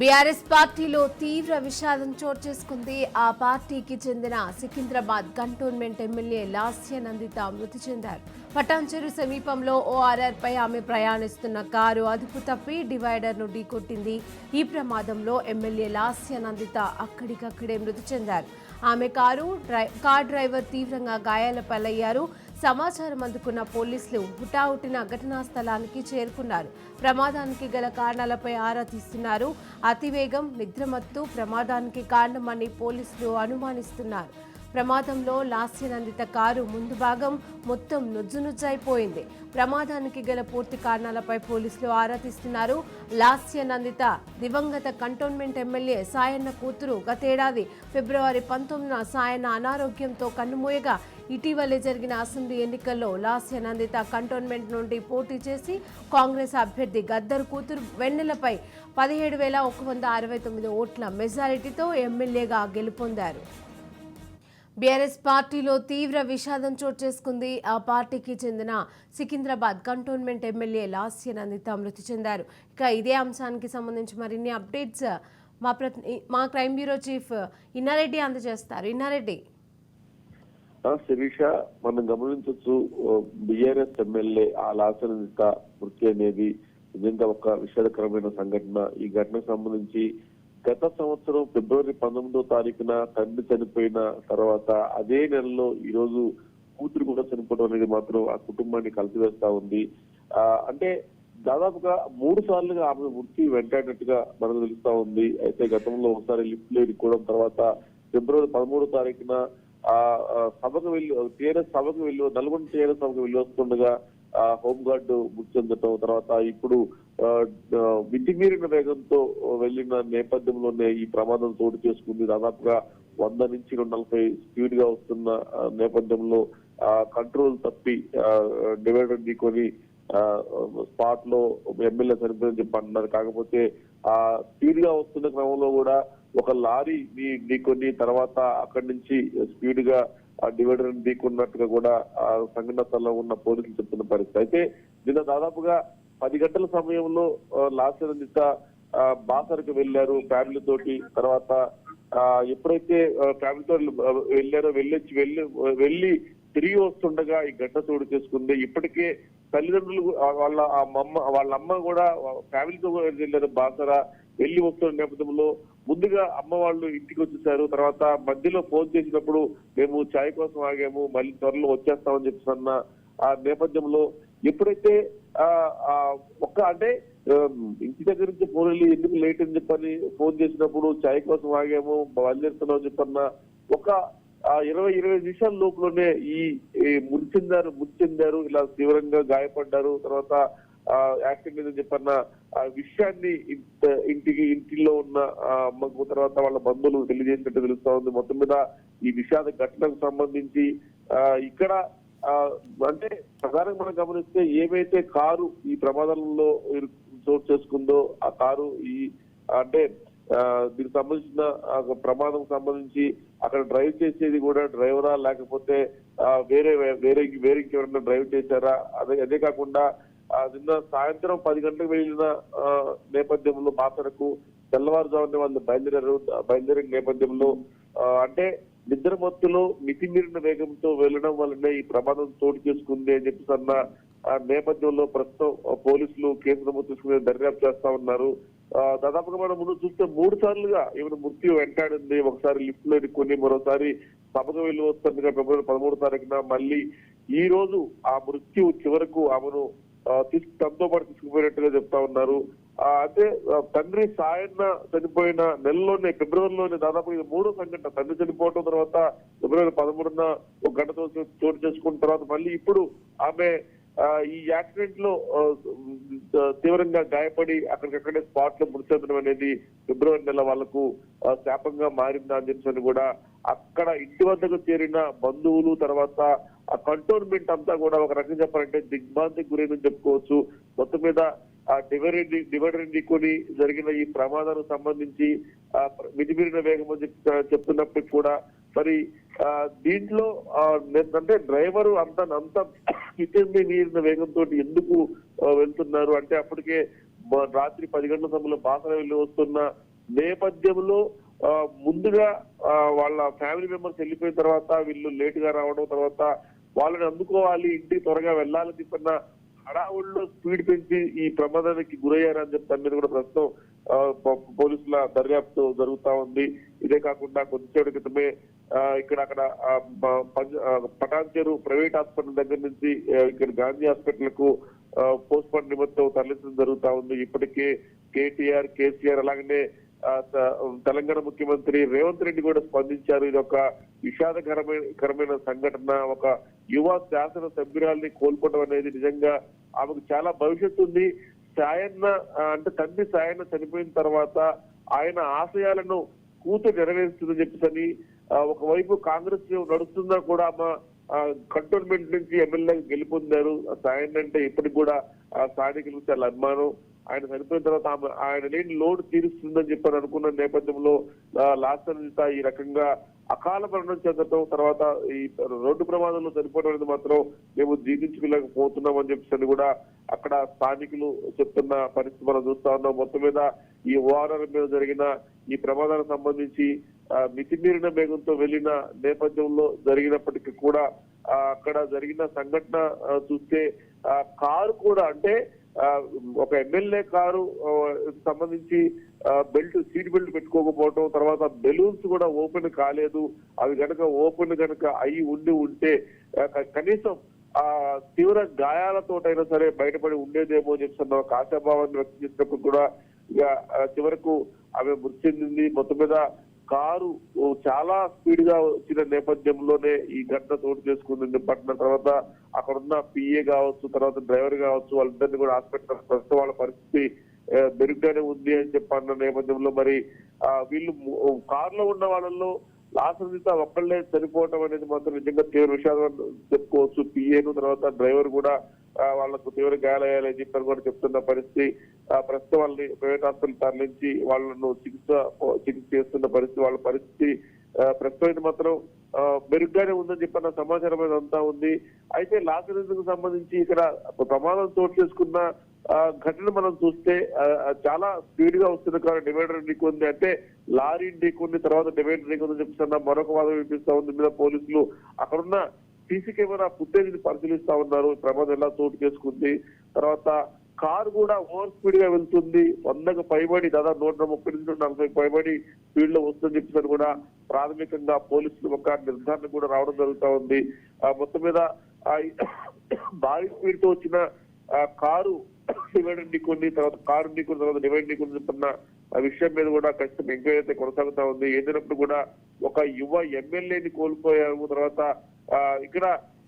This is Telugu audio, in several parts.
బీఆర్ఎస్ పార్టీలో తీవ్ర విషాదం చోటు చేసుకుంది. ఆ పార్టీకి చెందిన సికింద్రాబాద్ కంటోన్మెంట్ ఎమ్మెల్యే లాస్య నందిత మృతి చెందారు. పటాన్చెరు సమీపంలో ఓఆర్ఆర్ పై ఆమె ప్రయాణిస్తున్న కారు అదుపు తప్పి డివైడర్ ను ఢీకొట్టింది. ఈ ప్రమాదంలో ఎమ్మెల్యే లాస్య నందిత అక్కడికక్కడే మృతి చెందారు. ఆమె కార్ డ్రైవర్ తీవ్రంగా గాయాల పాలయ్యారు. సమాచారం అందుకున్న పోలీసులు హుటాహుటిన ఘటనా స్థలానికి చేరుకున్నారు. ప్రమాదానికి గల కారణాలపై ఆరా తీస్తున్నారు. అతివేగం, నిద్రమత్తు ప్రమాదానికి కారణమని పోలీసులు అనుమానిస్తున్నారు. ప్రమాదంలో లాస్యనందిత కారు ముందు భాగం మొత్తం నుజ్జునుజ్జైపోయింది. ప్రమాదానికి గల పూర్తి కారణాలపై పోలీసులు ఆరా తీస్తున్నారు. లాస్యనందిత దివంగత కంటోన్మెంట్ ఎమ్మెల్యే సాయన్న కూతురు. గతేడాది ఫిబ్రవరి 19న సాయన్న అనారోగ్యంతో కన్నుమూయగా ఇటీవలే జరిగిన అసెంబ్లీ ఎన్నికల్లో లాస్యనందిత కంటోన్మెంట్ నుండి పోటీ చేసి కాంగ్రెస్ అభ్యర్థి గద్దర్ కూతురు వెన్నెలపై 17,169 ఓట్ల మెజారిటీతో ఎమ్మెల్యేగా గెలుపొందారు. బీఆర్ఎస్ పార్టీలో తీవ్ర విషాదం చోటు చేసుకుంది. ఆ పార్టీకి చెందిన సికింద్రాబాద్ కంటోన్మెంట్ ఎమ్మెల్యే లాస్యనందిత మృతి చెందారు. ఇక ఇదే అంశానికి సంబంధించి మరిన్ని అప్డేట్స్ మా క్రైమ్ బ్యూరో చీఫ్ ఇన్నారెడ్డి అందజేస్తారు. ఇన్నారెడ్డి, శిరీష, మనం గమనించవచ్చు, బీఆర్ఎస్ ఎమ్మెల్యే ఆ లాస్యనందిత మృతి అనేది నిజంగా ఒక విషాదకరమైన సంఘటన. ఈ ఘటనకు సంబంధించి గత సంవత్సరం ఫిబ్రవరి 19వ తారీఖున తండ్రి చనిపోయిన తర్వాత అదే నెలలో ఈ రోజు కూతురు కూడా చనిపోవడం అనేది మాత్రం ఆ కుటుంబాన్ని కలిసివేస్తా ఉంది. అంటే దాదాపుగా 3 సార్లుగా ఆమె మృతి వెంటాడినట్టుగా మనకు తెలుస్తా ఉంది. అయితే గతంలో ఒకసారి లిఫ్ట్ లో ఇరుక్కోవడం, తర్వాత ఫిబ్రవరి 13వ తారీఖున సభకు నల్గొండ టీఆర్ఎస్ సభకు వెళ్ళి వస్తుండగా హోంగార్డు మృతి చెందటం, తర్వాత ఇప్పుడు మితిమీరిన వేగంతో వెళ్లిన నేపథ్యంలోనే ఈ ప్రమాదం చోటు చేసుకుంది. దాదాపుగా 100 నుంచి 240 స్పీడ్ గా వస్తున్న నేపథ్యంలో కంట్రోల్ తప్పి డివైడర్ ఢీకొని స్పాట్ లో ఎమ్మెల్యే చనిపోయిందని చెప్పి అంటున్నారు. కాకపోతే ఆ స్పీడ్ గా వస్తున్న క్రమంలో కూడా ఒక లారీ ఢీకొని తర్వాత అక్కడి నుంచి స్పీడ్ గా ఆ డివైడర్ ఢీకున్నట్టుగా కూడా ఆ సంఘటన స్థలంలో ఉన్న పోలీసులు చెప్తున్న పరిస్థితి. అయితే నిన్న దాదాపుగా 10 గంటల సమయంలో లాస్యనందిత బాసరకు వెళ్లారు ఫ్యామిలీ తోటి. తర్వాత ఎప్పుడైతే ఫ్యామిలీతో వెళ్లారో వెళ్లి తిరిగి వస్తుండగా ఈ ఘటన చోటు చేసుకుంది. ఇప్పటికే తల్లిదండ్రులు వాళ్ళ అమ్మ కూడా ఫ్యామిలీతో వెళ్ళారు బాసర. వెళ్లి వస్తున్న నేపథ్యంలో ముందుగా అమ్మ వాళ్ళు ఇంటికి వచ్చేసారు. తర్వాత మధ్యలో ఫోన్ చేసినప్పుడు మేము ఛాయ్ కోసం ఆగాము, మళ్ళీ త్వరలో వచ్చేస్తామని చెప్పిన ఆ నేపథ్యంలో ఎప్పుడైతే అంటే ఇంటి దగ్గర నుంచి ఫోన్ వెళ్ళి ఎందుకు లేట్ అని చెప్పని ఫోన్ చేసినప్పుడు ఛాయ్ కోసం ఆగాము, బయలుదేరుతున్నాం అని చెప్పన్న ఒక 20-25 నిమిషాల లోపులోనే ఈ మృతి చెందారు, ఇలా తీవ్రంగా గాయపడ్డారు. తర్వాత యాక్సిడెంట్ అని చెప్పన్న ఆ విషయాన్ని ఇంటిలో ఉన్న అమ్మకు తర్వాత వాళ్ళ బంధువులు తెలియజేసినట్టు తెలుస్తా ఉంది. మొత్తం మీద ఈ విషాద ఘటనకు సంబంధించి ఇక్కడ అంటే ప్రధానంగా మనం గమనిస్తే ఏవైతే కారు ఈ ప్రమాదంలో చోటు చేసుకుందో ఆ కారు అంటే దీనికి సంబంధించిన ప్రమాదం సంబంధించి అక్కడ డ్రైవ్ చేసేది కూడా డ్రైవరా లేకపోతే వేరే ఇంకెవరైనా డ్రైవ్ చేశారా, అదే కాకుండా నిన్న సాయంత్రం 10 గంటలకు వెళ్ళిన నేపథ్యంలో బాసరకు తెల్లవారుజామునే వాళ్ళు బయలుదేరిన నేపథ్యంలో అంటే నిద్రమత్తులో మితిమీరిన వేగంతో వెళ్లడం వల్లనే ఈ ప్రమాదం చోటు చేసుకుంది అని చెప్పి అన్న నేపథ్యంలో ప్రస్తుతం పోలీసులు కేసు నమోదు చేసుకునే దర్యాప్తు చేస్తా ఉన్నారు. దాదాపుగా మనం ముందు చూస్తే 3 సార్లుగా ఈమెను మృత్యు వెంటాడింది. ఒకసారి లిఫ్ట్ లో ఇరుక్కొని, మరోసారి సభకు వెళ్ళి వస్తుండగా ఫిబ్రవరి 13వ తారీఖున మళ్ళీ ఈ రోజు ఆ మృత్యు చివరకు ఆమెను తనతో పాటు తీసుకుపోయినట్టుగా చెప్తా ఉన్నారు. అంటే తండ్రి సాయన్న చనిపోయిన నెలలోనే ఫిబ్రవరిలోనే దాదాపు ఇది 3వ సంఘటన. తండ్రి చనిపోవడం తర్వాత ఫిబ్రవరి 13న ఒక గంటతో చోటు చేసుకున్న తర్వాత మళ్ళీ ఇప్పుడు ఆమె ఈ యాక్సిడెంట్ లో తీవ్రంగా గాయపడి అక్కడికక్కడే స్పాట్ లో మృతి చెందడం అనేది ఫిబ్రవరి నెల వాళ్లకు శాపంగా మారిందా అని చెప్పి కూడా అక్కడ ఇంటి వద్దకు చేరిన బంధువులు తర్వాత ఆ కంటోన్మెంట్ అంతా కూడా ఒక రకంగా చెప్పాలంటే దిగ్భ్రాంతికి గురైందని చెప్పుకోవచ్చు. మొత్తం మీద ఆ డివైడర్ ఢీకొని జరిగిన ఈ ప్రమాదానికి సంబంధించి మితిమీరిన వేగం అని చెప్తున్నప్పటికీ కూడా మరి దీంట్లో అంటే డ్రైవరు అంత మితిమీరిన వేగంతో ఎందుకు వెళ్తున్నారు అంటే అప్పటికే రాత్రి 10 గంటల సమయంలో బాసర వెళ్ళి వస్తున్న నేపథ్యంలో ముందుగా వాళ్ళ ఫ్యామిలీ మెంబర్స్ వెళ్ళిపోయిన తర్వాత వీళ్ళు లేట్ గా రావడం, తర్వాత వాళ్ళని అందుకోవాలి, ఇంటికి త్వరగా వెళ్ళాలని చెప్పిన హడావుల్లో స్పీడ్ పెంచి ఈ ప్రమాదానికి గురయ్యారని చెప్పి దాని మీద కూడా ప్రస్తుతం పోలీసుల దర్యాప్తు జరుగుతా ఉంది. ఇదే కాకుండా కొద్దిసేపటి క్రితమే అక్కడ పటాన్చేరు ప్రైవేట్ హాస్పిటల్ దగ్గర నుంచి ఇక్కడ గాంధీ హాస్పిటల్ కు పోస్ట్ మార్టం నిమిత్తం తరలించడం జరుగుతా ఉంది. ఇప్పటికే కేటీఆర్, కేసీఆర్ అలాగనే తెలంగాణ ముఖ్యమంత్రి రేవంత్ రెడ్డి కూడా స్పందించారు. ఇది ఒక విషాదకరమైన సంఘటన. ఒక యువ శాసన సభ్యురాల్ని కోల్పోవడం అనేది నిజంగా ఆమెకు చాలా భవిష్యత్తు ఉంది. సాయన్న అంటే తండ్రి సాయన్న చనిపోయిన తర్వాత ఆయన ఆశయాలను కూతురు నెరవేరుస్తుందని చెప్పేసి ఒకవైపు కాంగ్రెస్ నడుస్తున్నా కూడా ఆమె కంటోన్మెంట్ నుంచి ఎమ్మెల్యే గెలుపొందారు. సాయన్న అంటే ఇప్పటికి కూడా స్థానికులకు చాలా అభిమానం. ఆయన చనిపోయిన తర్వాత ఆయన లేని లోటు తీరుస్తుందని చెప్పని అనుకున్న నేపథ్యంలో లాస్ట్ ఈ రకంగా అకాల మరణం చెందడం, తర్వాత ఈ రోడ్డు ప్రమాదంలో చనిపోవడం అనేది మాత్రం మేము జీర్ణించుకోలేకపోతున్నామని చెప్పేసి కూడా అక్కడ స్థానికులు చెప్తున్న పరిస్థితి మనం చూస్తా ఉన్నాం. మొత్తం మీద ఈ ఓఆర్ఆర్ మీద జరిగిన ఈ ప్రమాదానికి సంబంధించి మితిమీరిన వేగంతో వెళ్లిన నేపథ్యంలో జరిగినప్పటికీ కూడా అక్కడ జరిగిన సంఘటన చూస్తే కారు కూడా అంటే ఒక ఎమ్మెల్యే కారు సంబంధించి సీట్ బెల్ట్ పెట్టుకోకపోవడం, తర్వాత బెలూన్స్ కూడా ఓపెన్ కాలేదు. అవి ఓపెన్ అయి ఉంటే కనీసం తీవ్ర గాయాలతోటైనా సరే బయటపడి ఉండేదేమో అని చెప్తున్న ఒక ఆశాభావాన్ని వ్యక్తం చేసినప్పుడు కూడా ఇక చివరకు ఆమె మృతి చెందింది. మొత్తం మీద కారు చాలా స్పీడ్ గా వచ్చిన నేపథ్యంలోనే ఈ ఘటన చోటు చేసుకుంది. పట్టిన తర్వాత అక్కడున్న పిఏ కావచ్చు, తర్వాత డ్రైవర్ కావచ్చు, వాళ్ళిద్దరిని కూడా హాస్పిటల్ ప్రస్తుతం వాళ్ళ పరిస్థితి మెరుగ్గానే ఉంది అని చెప్పన్న నేపథ్యంలో మరి వీళ్ళు కారులో ఉన్న వాళ్ళల్లో లాస్ట్ ఒక్కళ్ళే చనిపోవటం అనేది మాత్రం నిజంగా తీవ్ర విషయాలు చెప్పుకోవచ్చు. పిఏను తర్వాత డ్రైవర్ కూడా వాళ్ళకు తీవ్ర గాయాలయ్యాలని చెప్పని కూడా చెప్తున్న పరిస్థితి. ప్రస్తుతం వాళ్ళని ప్రైవేట్ హాస్పిటల్ తరలించి వాళ్ళను చికిత్స చేస్తున్న పరిస్థితి. వాళ్ళ పరిస్థితి ప్రస్తుతం మాత్రం మెరుగ్గానే ఉందని చెప్పిన సమాచారం అంతా ఉంది. అయితే లాస్ట్ సంబంధించి ఇక్కడ ప్రమాదం చోటు చేసుకున్న ఘటన మనం చూస్తే చాలా స్పీడ్ గా వస్తుంది కాదు డివైడర్ ఢీకొంది, అంటే లారీ ఢీకొంది, తర్వాత డివైడర్ ఢీకొందని చెప్తున్నా మరొక వాదం వినిపిస్తా ఉంది. మీద పోలీసులు అక్కడున్న సీసీ కెమెరా ఫుటేజ్ ని పరిశీలిస్తా ఉన్నారు. ప్రమాదం ఎలా చోటు చేసుకుంది, తర్వాత కారు కూడా ఓవర్ స్పీడ్ గా వెళ్తుంది, 100కు పైబడి దాదాపు 130 నుంచి 140 పైబడి స్పీడ్ లో వస్తుందని చెప్పేసి కూడా ప్రాథమికంగా పోలీసులు ఒక నిర్ధారణ కూడా రావడం జరుగుతా ఉంది. మొత్తం మీద భారీ స్పీడ్ తో వచ్చిన కారు డివైడర్ ఢీకొని, తర్వాత కారు ఢీకొని, తర్వాత డివైడర్ ఢీకొని చెప్తున్న విషయం మీద కూడా ఖచ్చితంగా ఎంక్వైరీ అయితే కొనసాగుతా ఉంది. ఏదైనప్పుడు కూడా ఒక యువ ఎమ్మెల్యేని కోల్పోయాము. తర్వాత ఇక్కడ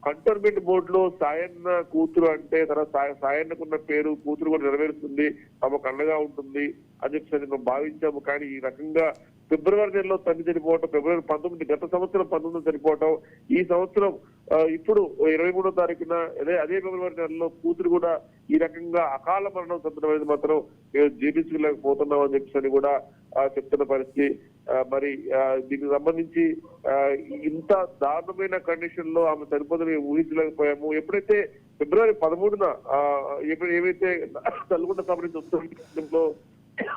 కంటోన్మెంట్ బోర్డు లో సాయన్న కూతురు అంటే తర్వాత సాయన్నకున్న పేరు కూతురు కూడా నెరవేరుస్తుంది, తమకు అండగా ఉంటుంది అని చెప్పి మేము భావించాము. కానీ ఈ రకంగా ఫిబ్రవరి నెలలో తండ్రి చనిపోవటం, ఫిబ్రవరి 19 గత సంవత్సరం 19 చనిపోవటం, ఈ సంవత్సరం ఇప్పుడు 23వ తారీఖున అదే ఫిబ్రవరి నెలలో కూతురు కూడా ఈ రకంగా అకాల మరణం చెందడం అనేది మాత్రం మేము జీర్ణించుకోలేకపోతున్నాం అని చెప్పి కూడా చెప్తున్న పరిస్థితి. మరి దీనికి సంబంధించి ఇంత దారుణమైన కండిషన్ లో ఆమె చనిపోతుందని ఊహించలేకపోయాము. ఎప్పుడైతే ఫిబ్రవరి 13న ఏవైతే నల్గొండ సంబంధించి ఉత్తరంలో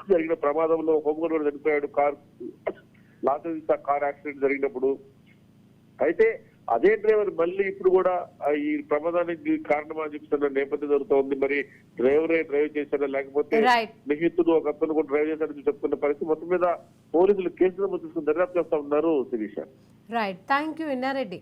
జరిగిన ప్రమాదంలో హోంగార్డ్ కూడా చనిపోయాడు కార్ యాక్సిడెంట్ జరిగినప్పుడు. అయితే అదే డ్రైవర్ మళ్ళీ ఇప్పుడు కూడా ఈ ప్రమాదానికి కారణమని చెప్తున్న నేపథ్యం జరుగుతోంది. మరి డ్రైవరే డ్రైవ్ చేశాడా లేకపోతే స్నేహితుడు ఒక అతను కూడా డ్రైవ్ చేశాడని చెప్తున్న పరిస్థితి. మొత్తం మీద పోలీసులు కేసు నమోదు చేసుకుని దర్యాప్తు చేస్తా ఉన్నారు. Sirisha. Right, thank you Inna Reddy.